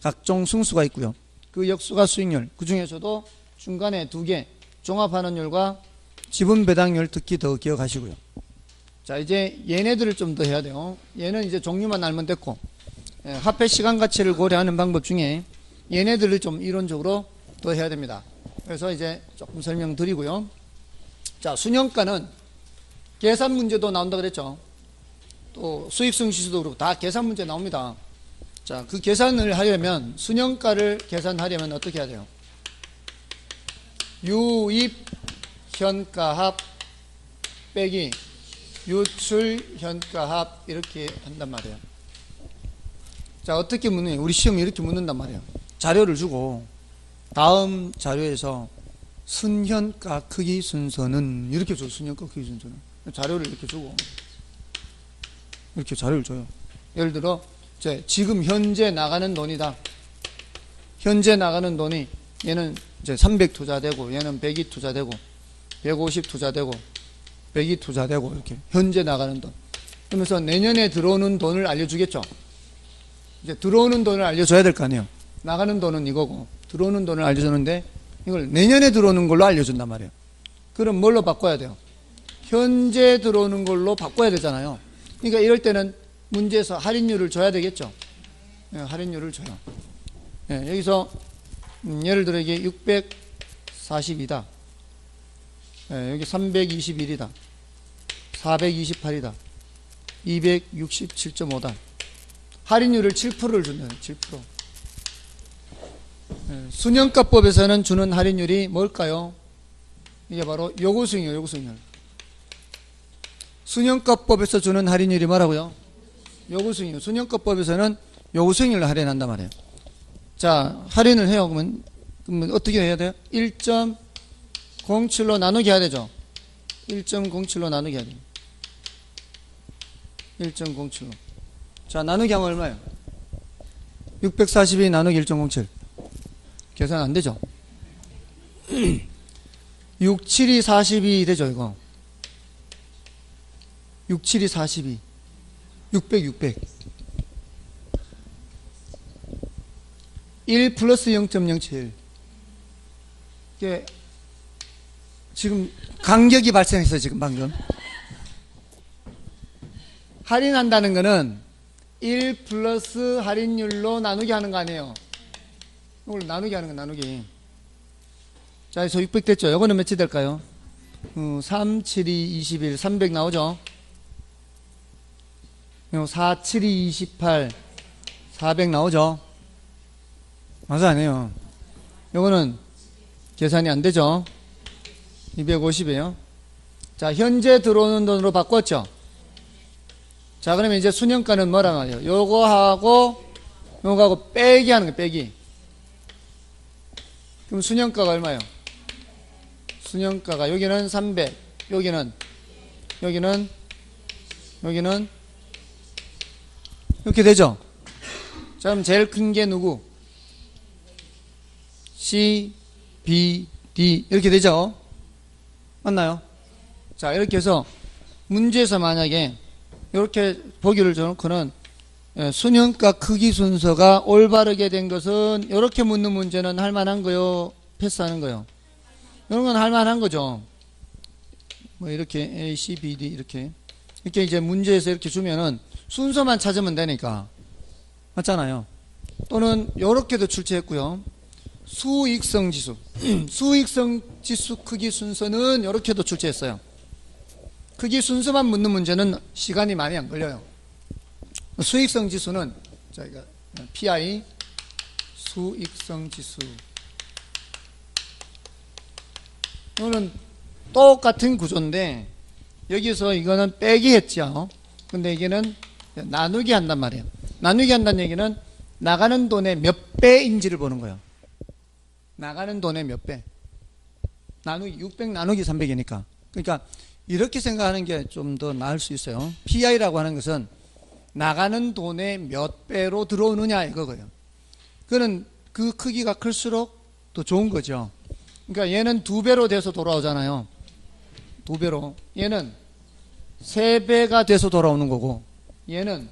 각종 승수가 있고요. 그 역수가 수익률, 그 중에서도 중간에 두 개, 종합환원율과 지분배당률 특히 더 기억하시고요. 자, 이제 얘네들을 좀 더 해야 돼요. 얘는 이제 종류만 알면 됐고, 화폐 시간 가치를 고려하는 방법 중에 얘네들을 좀 이론적으로 더 해야 됩니다. 그래서 이제 조금 설명드리고요. 자, 순영가는 계산 문제도 나온다 그랬죠. 또 수익성 지수도 그렇고 다 계산 문제 나옵니다. 자, 그 계산을 하려면, 순영가를 계산하려면 어떻게 해야 돼요? 유입 현가합 빼기 유출 현가합 이렇게 한단 말이에요. 자, 어떻게 묻느냐? 우리 시험이 이렇게 묻는단 말이에요. 자료를 주고 다음 자료에서 순현가 크기 순서는 이렇게 줘. 순현가 크기 순서는 자료를 이렇게 주고 이렇게 자료를 줘요. 예를 들어 지금 현재 나가는 돈이다. 현재 나가는 돈이 얘는 이제 300 투자되고 얘는 100이 투자되고 150 투자되고 100이 투자되고 이렇게 현재 나가는 돈. 그러면서 내년에 들어오는 돈을 알려주겠죠. 이제 들어오는 돈을 알려줘야 될 거 아니에요. 나가는 돈은 이거고 들어오는 돈을 알려주는데 이걸 내년에 들어오는 걸로 알려준단 말이에요. 그럼 뭘로 바꿔야 돼요? 현재 들어오는 걸로 바꿔야 되잖아요. 그러니까 이럴 때는 문제에서 할인율을 줘야 되겠죠. 할인율을 줘요. 여기서 예를 들어 이게 642다. 여기 321이다. 428이다. 267.5다. 할인율을 7%를 준다. 7%. 순영가법에서는 주는 할인율이 뭘까요? 이게 바로 요구수익률, 요구수익률. 순영가법에서 주는 할인율이 뭐라고요? 요구수익률. 순영가법에서는 요구수익률을 할인한단 말이에요. 자, 할인을 해요. 그러면 어떻게 해야 돼요? 1.07로 나누기 해야 되죠. 1.07로 나누기 해야 돼요. 1.07로. 자, 나누기 하면 얼마예요? 642 나누기 1.07. 계산 안 되죠? 67이 42 되죠, 이거. 67이 42. 600. 1 플러스 0.07. 이게 지금 간격이 발생했어요, 지금 방금. 할인한다는 거는 1 플러스 할인율로 나누기 하는 거 아니에요. 이걸 나누기 하는 거, 나누기. 자, 그래서 600 됐죠? 이거는 몇이 될까요? 3, 7, 2, 21, 300 나오죠? 4, 7, 2, 28, 400 나오죠? 맞아, 아니에요. 이거는 계산이 안 되죠? 250이에요. 자, 현재 들어오는 돈으로 바꿨죠? 자, 그러면 이제 순영가는 뭐란 말이에요? 요거하고 빼기 하는 거예요, 빼기. 그럼 순영가가 얼마예요? 순영가가 여기는 300, 여기는 이렇게 되죠? 자, 그럼 제일 큰 게 누구? C, B, D 이렇게 되죠? 맞나요? 자, 이렇게 해서 문제에서 만약에 이렇게 보기를 줘놓고는 순영가 크기 순서가 올바르게 된 것은 이렇게 묻는 문제는 할만한 거요? 패스하는 거요? 이런 건 할만한 거죠. 뭐 이렇게 A, C, B, D 이렇게 이제 문제에서 이렇게 주면은 순서만 찾으면 되니까. 맞잖아요. 또는 이렇게도 출제했고요. 수익성 지수. 수익성 지수 크기 순서는 이렇게도 출제했어요. 크기 순서만 묻는 문제는 시간이 많이 안 걸려요. 수익성 지수는 저희가 PI 수익성 지수. 이거는 똑같은 구조인데 여기서 이거는 빼기 했죠. 근데 이게는 나누기 한단 말이에요. 나누기 한다는 얘기는 나가는 돈의 몇 배인지를 보는 거예요. 나가는 돈의 몇 배. 나누기 600 나누기 300이니까. 그러니까 이렇게 생각하는 게 좀 더 나을 수 있어요. PI라고 하는 것은 나가는 돈의 몇 배로 들어오느냐 이거예요. 그는 그 크기가 클수록 더 좋은 거죠. 그러니까 얘는 2배로 돼서 돌아오잖아요. 2배로. 얘는 3배가 돼서 돌아오는 거고, 얘는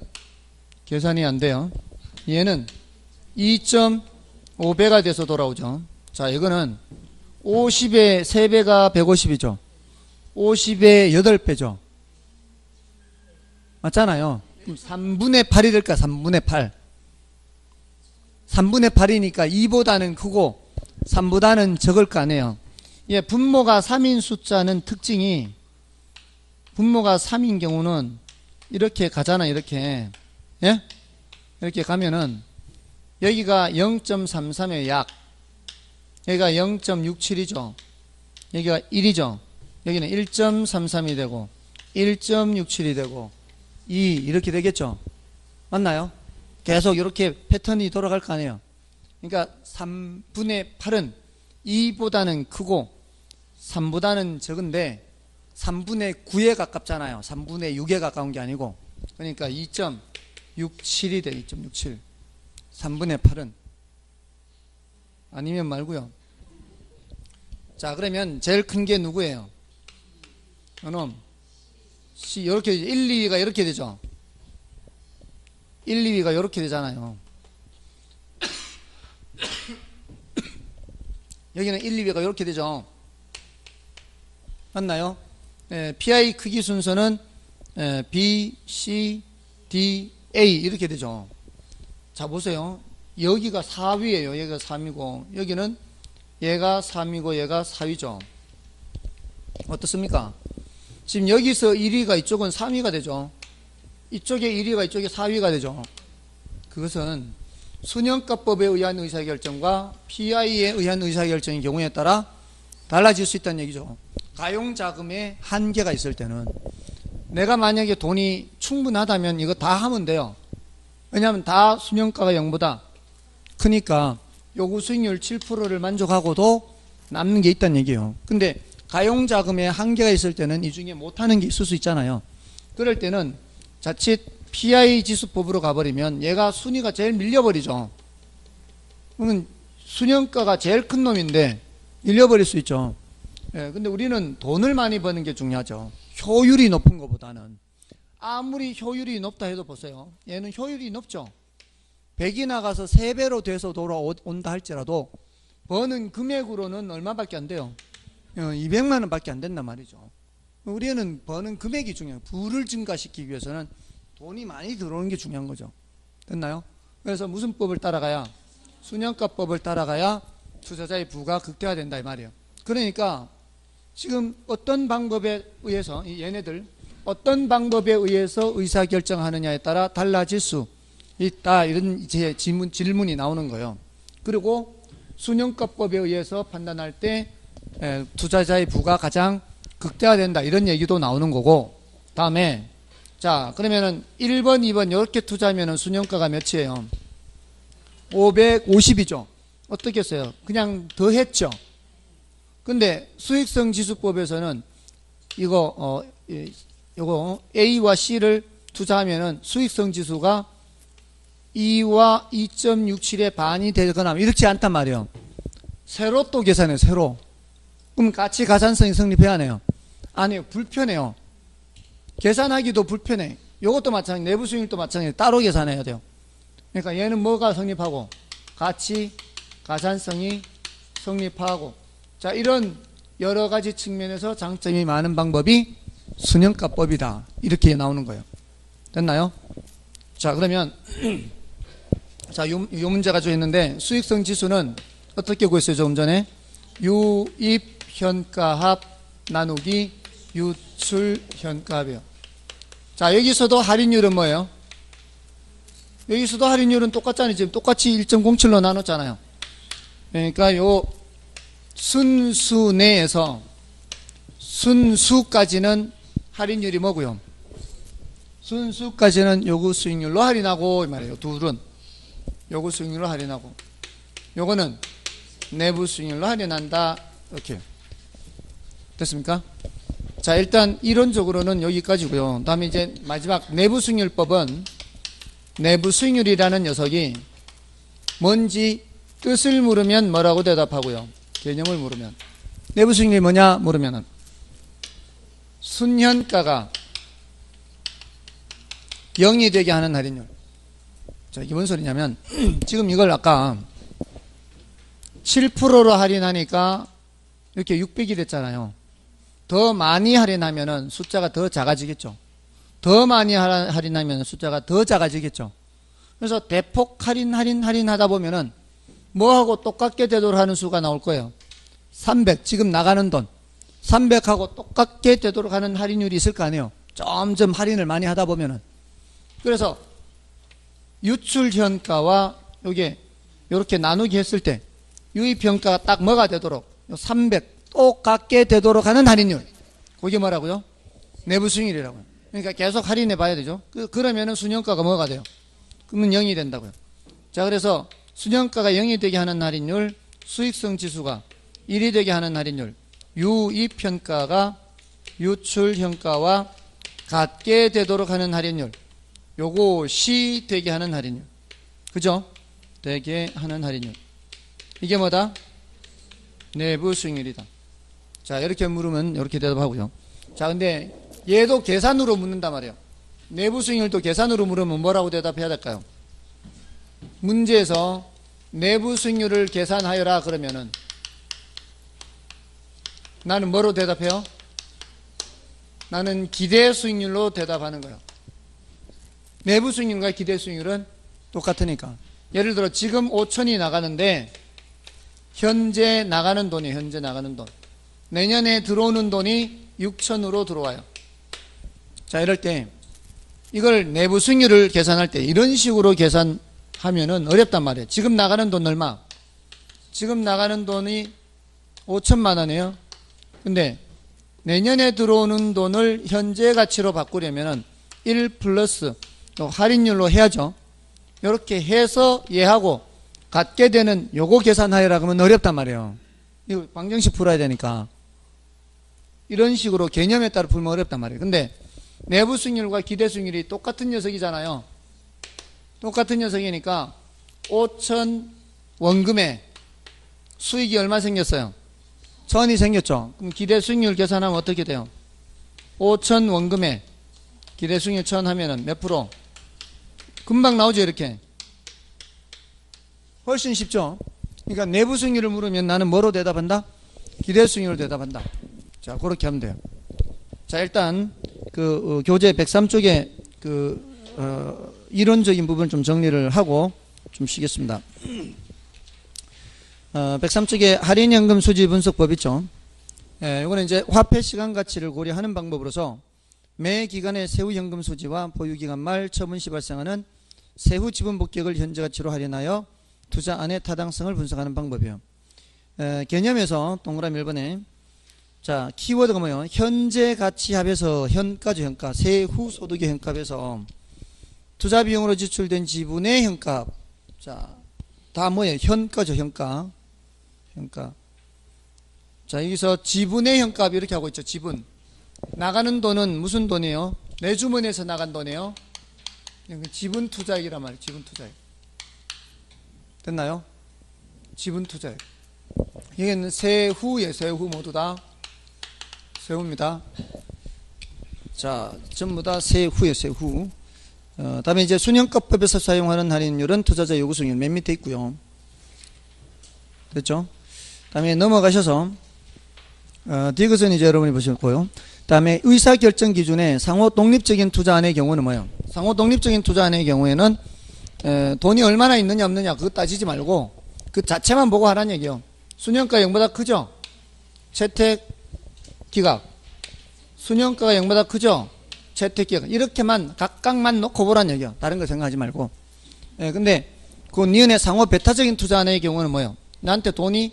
계산이 안 돼요. 얘는 2.5배가 돼서 돌아오죠. 자, 이거는 50의 3배가 150이죠. 50의 8배죠. 맞잖아요. 그럼 3분의 8이 될까? 3분의 8. 3분의 8이니까 2보다는 크고 3보다는 적을 거 아니에요. 예, 분모가 3인 숫자는 특징이, 분모가 3인 경우는 이렇게 가잖아, 이렇게. 예? 이렇게 가면은 여기가 0.33의 약, 여기가 0.67이죠. 여기가 1이죠. 여기는 1.33이 되고 1.67이 되고 2 이렇게 되겠죠. 맞나요? 계속 이렇게 패턴이 돌아갈 거 아니에요. 그러니까 3분의 8은 2보다는 크고 3보다는 적은데 3분의 9에 가깝잖아요. 3분의 6에 가까운 게 아니고. 그러니까 2.67이 돼. 2.67. 3분의 8은. 아니면 말고요. 자, 그러면 제일 큰 게 누구예요? 요놈 C. 이렇게 1, 2위가 이렇게 되죠. 1, 2위가 이렇게 되잖아요. 여기는 1, 2위가 이렇게 되죠. 맞나요? PI 크기 순서는 B, C, D, A 이렇게 되죠. 자, 보세요. 여기가 4위예요. 여기가 3위고 여기는 얘가 3위고 얘가 4위죠. 어떻습니까? 지금 여기서 1위가 이쪽은 3위가 되죠. 이쪽에 1위가 이쪽에 4위가 되죠. 그것은 순형가법에 의한 의사결정과 PI에 의한 의사결정의 경우에 따라 달라질 수 있다는 얘기죠. 가용자금에 한계가 있을 때는 내가 만약에 돈이 충분하다면 이거 다 하면 돼요. 왜냐하면 다 순형가가 0보다 크니까 요구 수익률 7%를 만족하고도 남는 게 있다는 얘기예요. 근데 가용자금에 한계가 있을 때는 이 중에 못하는 게 있을 수 있잖아요. 그럴 때는 자칫 PI 지수법으로 가버리면 얘가 순위가 제일 밀려버리죠. 그러면 순형가가 제일 큰 놈인데 밀려버릴 수 있죠. 예, 근데 우리는 돈을 많이 버는 게 중요하죠. 효율이 높은 것보다는. 아무리 효율이 높다 해도 보세요. 얘는 효율이 높죠. 100이 나가서 3배로 돼서 돌아온다 할지라도 버는 금액으로는 얼마밖에 안 돼요? 200만 원밖에 안 된단 말이죠. 우리는 버는 금액이 중요해요. 부를 증가시키기 위해서는 돈이 많이 들어오는 게 중요한 거죠. 됐나요? 그래서 무슨 법을 따라가야? 순형가법을 따라가야 투자자의 부가 극대화된다 이 말이에요. 그러니까 지금 어떤 방법에 의해서 얘네들 어떤 방법에 의해서 의사결정하느냐에 따라 달라질 수 있다, 이런 이제 질문이 나오는 거예요. 그리고 순형가법에 의해서 판단할 때 투자자의 부가 가장 극대화된다, 이런 얘기도 나오는 거고. 다음에 자, 그러면은 1번 2번 이렇게 투자하면은 순형가가 몇이에요? 550이죠. 어떻게 했어요? 그냥 더 했죠. 근데 수익성 지수법에서는 이거 요거 A와 C를 투자하면은 수익성 지수가 2와 2.67의 반이 되거나 이렇지 않단 말이에요. 세로 또 계산해요. 세로. 그럼 같이 가산성이 성립해야 하네요. 아니요, 불편해요. 계산하기도 불편해. 요것도 마찬가지, 내부 수익률도 마찬가지, 따로 계산해야 돼요. 그러니까 얘는 뭐가 성립하고 같이 가산성이 성립하고. 자, 이런 여러 가지 측면에서 장점이 많은 방법이 순형가법이다, 이렇게 나오는 거예요. 됐나요? 자, 그러면 자, 요 문제 가지고 있는데 수익성 지수는 어떻게 구했어요? 조금 전에 유입 현가합 나누기 유출 현가합이요. 자, 여기서도 할인율은 뭐예요? 여기서도 할인율은 똑같잖아요. 지금 똑같이 1.07로 나눴잖아요. 그러니까 요 순수 내에서 순수까지는 할인율이 뭐고요? 순수까지는 요구 수익률로 할인하고 이 말이에요. 둘은 요거 수익률로 할인하고, 요거는 내부 수익률로 할인한다. 이렇게 됐습니까? 자, 일단 이론적으로는 여기까지고요. 다음에 이제 마지막 내부 수익률법은 내부 수익률이라는 녀석이 뭔지 뜻을 물으면 뭐라고 대답하고요. 개념을 물으면 내부 수익률이 뭐냐 물으면은 순현가가 0이 되게 하는 할인율. 자, 이게 뭔 소리냐면 지금 이걸 아까 7%로 할인하니까 이렇게 600이 됐잖아요. 더 많이 할인하면은 숫자가 더 작아지겠죠. 더 많이 할인하면 숫자가 더 작아지겠죠. 그래서 대폭 할인하다 보면은 뭐하고 똑같게 되도록 하는 수가 나올 거예요. 300, 지금 나가는 돈 300하고 똑같게 되도록 하는 할인율이 있을 거 아니에요. 점점 할인을 많이 하다 보면은. 그래서 유출현가와 요게 요렇게 나누기 했을 때 유입현가가 딱 뭐가 되도록 300 똑같게 되도록 하는 할인율, 그게 뭐라고요? 내부 수익률이라고요. 그러니까 계속 할인해 봐야 되죠. 그러면은 순현가가 뭐가 돼요? 그러면 0이 된다고요. 자, 그래서 순현가가 0이 되게 하는 할인율, 수익성 지수가 1이 되게 하는 할인율, 유입현가가 유출현가와 같게 되도록 하는 할인율, 요것이 되게 하는 할인율. 그죠? 되게 하는 할인율. 이게 뭐다? 내부 수익률이다. 자, 이렇게 물으면 이렇게 대답하고요. 자, 근데 얘도 계산으로 묻는단 말이에요. 내부 수익률도 계산으로 물으면 뭐라고 대답해야 될까요? 문제에서 내부 수익률을 계산하여라 그러면은 나는 뭐로 대답해요? 나는 기대 수익률로 대답하는 거예요. 내부 수익률과 기대 수익률은 똑같으니까. 예를 들어 지금 5천이 나가는데 현재 나가는 돈이에요. 현재 나가는 돈. 내년에 들어오는 돈이 6천으로 들어와요. 자, 이럴 때 이걸 내부 수익률을 계산할 때 이런 식으로 계산하면은 어렵단 말이에요. 지금 나가는 돈 얼마? 지금 나가는 돈이 5천만 원이에요. 근데 내년에 들어오는 돈을 현재 가치로 바꾸려면은 1 플러스 또 할인율로 해야죠. 이렇게 해서 얘하고 같게 되는 요거 계산하여라 그러면 어렵단 말이에요. 이거 방정식 풀어야 되니까 이런 식으로 개념에 따라 풀면 어렵단 말이에요. 근데 내부 수익률과 기대 수익률이 똑같은 녀석이잖아요. 똑같은 녀석이니까 5천 원금에 수익이 얼마 생겼어요? 1000이 생겼죠. 그럼 기대 수익률 계산하면 어떻게 돼요? 5천 원금에 기대 수익률 1000 하면은 몇 프로? 금방 나오죠. 이렇게 훨씬 쉽죠. 그러니까 내부 수익률을 물으면 나는 뭐로 대답한다? 기대 수익률로 대답한다. 자, 그렇게 하면 돼요. 자, 일단 교재 103쪽에 이론적인 부분 좀 정리를 하고 좀 쉬겠습니다. 103쪽에 할인연금 수지 분석법 있죠. 이거는 이제 화폐 시간 가치를 고려하는 방법으로서 매 기간의 세후 연금 수지와 보유기간 말 처분 시 발생하는 세후 지분 복격을 현재 가치로 할인하여 투자안의 타당성을 분석하는 방법이에요. 개념에서 동그라미 1번에 자, 키워드가 뭐예요? 현재 가치 합해서 현가죠. 현가. 세후 소득의 현가에서 투자 비용으로 지출된 지분의 현가. 자, 다 뭐예요? 현가죠. 현가. 현가. 자, 여기서 지분의 현값 이렇게 하고 있죠. 지분. 나가는 돈은 무슨 돈이에요? 내 주머니에서 나간 돈이에요. 지분 투자액이란 말이에요. 지분 투자액. 됐나요? 지분 투자액. 여기는 세후에 세후 모두 다 세후입니다. 자, 전부 다 세후에 세후. 다음에 이제 순현가법에서 사용하는 할인율은 투자자 요구 수익률 맨 밑에 있고요. 됐죠? 다음에 넘어가셔서 디귿은 이제 여러분이 보셨고요. 다음에 의사결정 기준에 상호 독립적인 투자안의 경우는 뭐예요? 상호 독립적인 투자안의 경우에는 돈이 얼마나 있느냐 없느냐 그거 따지지 말고 그 자체만 보고 하라는 얘기예요. 순현가 0보다 크죠? 채택 기각. 순현가가 0보다 크죠? 채택 기각. 이렇게만 각각만 놓고 보라는 얘기예요. 다른 거 생각하지 말고. 근데 그 니은의 상호 배타적인 투자안의 경우는 뭐예요? 나한테 돈이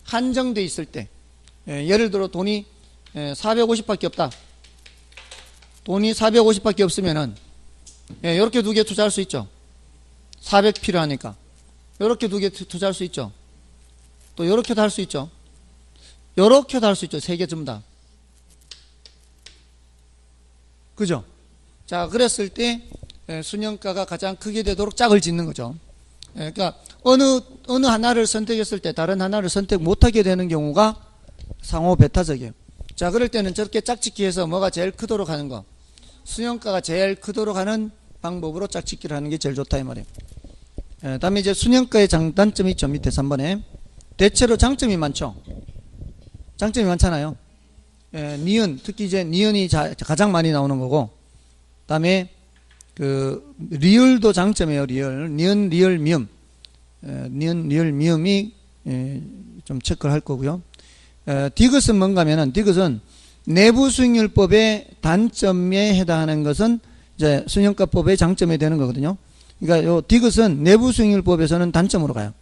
한정돼 있을 때, 예를 들어 돈이 450밖에 없다. 돈이 450밖에 없으면은 이렇게 두 개 투자할 수 있죠. 400 필요하니까. 요렇게 두 개 투자할 수 있죠. 또 요렇게도 할 수 있죠. 요렇게도 할 수 있죠. 세 개 전부 다. 그죠? 자, 그랬을 때 순영가가 가장 크게 되도록 짝을 짓는 거죠. 그러니까 어느 하나를 선택했을 때 다른 하나를 선택 못하게 되는 경우가 상호 배타적이에요. 자, 그럴 때는 저렇게 짝짓기 해서 뭐가 제일 크도록 하는 거, 순영가가 제일 크도록 하는 방법으로 짝짓기를 하는 게 제일 좋다 이 말이에요. 다음에 이제 순영가의 장단점이 있죠. 밑에 3번에 대체로 장점이 많죠. 장점이 많잖아요. 니은, 특히 이제 니은이 가장 많이 나오는 거고, 다음에 그 리을도 장점이에요. 리을, 니은, 리을, 미음, 니은, 리을, 미음이 좀 체크를 할 거고요. 디귿은 뭔가면은, 디귿은 내부 수익률법의 단점에 해당하는 것은 이제 순영가법의 장점이 되는 거거든요. 그러니까 요 디귿은 내부 수익률법에서는 단점으로 가요.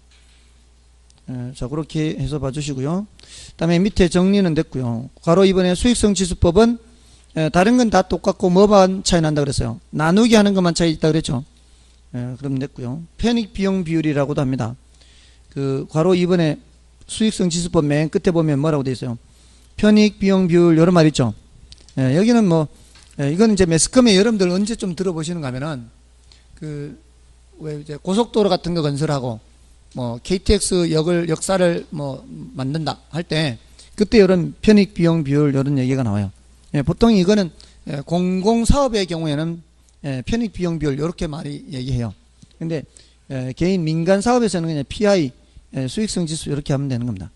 자, 그렇게 해서 봐주시고요. 다음에 밑에 정리는 됐고요. 괄호 2번에 수익성 지수법은 다른 건 다 똑같고 뭐만 차이 난다 그랬어요. 나누기 하는 것만 차이 있다 그랬죠. 그럼 됐고요. 편익 비용 비율이라고도 합니다. 그 괄호 2번에 수익성 지수법 맨 끝에 보면 뭐라고 돼 있어요. 편익 비용 비율 이런 말 있죠. 여기는 뭐 이건 이제 매스컴에 여러분들 언제 좀 들어보시는가 하면은 왜 이제 고속도로 같은 거 건설하고 뭐 KTX 역사를 뭐 만든다 할 때 그때 이런 편익 비용 비율 이런 얘기가 나와요. 보통 이거는 공공사업의 경우에는 편익 비용 비율 이렇게 많이 얘기해요. 근데 개인 민간 사업에서는 그냥 PI 수익성 지수 이렇게 하면 되는 겁니다.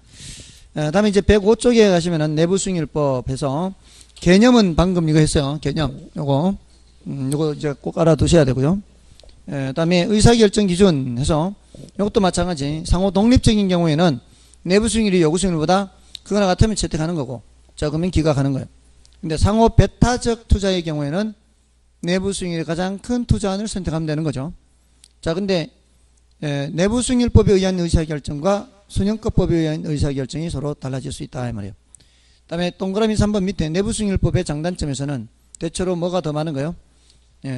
다음에 이제 105쪽에 가시면은 내부 수익률법에서 개념은 방금 이거 했어요. 개념 요거 이제 꼭 알아두셔야 되고요. 다음에 의사결정 기준 해서 이것도 마찬가지. 상호 독립적인 경우에는 내부 수익률이 요구 수익률보다 그거나 같으면 채택하는 거고 적으면 기각하는 거예요. 근데 상호 배타적 투자의 경우에는 내부 수익률이 가장 큰 투자안을 선택하면 되는 거죠. 자, 근데 내부 수익률법에 의한 의사결정과 순영가법에 의한 의사결정이 서로 달라질 수 있다 이 말이에요. 다음에 동그라미 3번 밑에 내부 수익률법의 장단점에서는 대체로 뭐가 더 많은 거예요?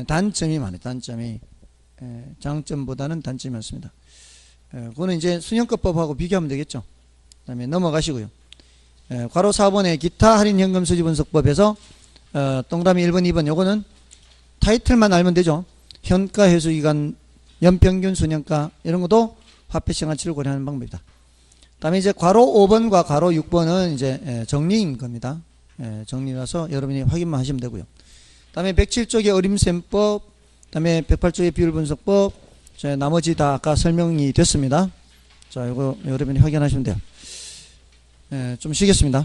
단점이 많아요. 단점이 장점보다는 단점이 많습니다. 그거는 이제 순영가법하고 비교하면 되겠죠. 그 다음에 넘어가시고요. 괄호 4번의 기타 할인 현금 수지 분석법에서 동그라미 1번 2번 요거는 타이틀만 알면 되죠. 현가 회수 기간 연평균 순영가 이런 것도 화폐 시장가치를 고려하는 방법이다. 다음에 이제 괄호 5번과 괄호 6번은 이제 정리인 겁니다. 정리라서 여러분이 확인만 하시면 되고요. 다음에 107쪽의 어림셈법, 다음에 108쪽의 비율 분석법, 나머지 다 아까 설명이 됐습니다. 자, 이거 여러분이 확인하시면 돼요. 좀 쉬겠습니다.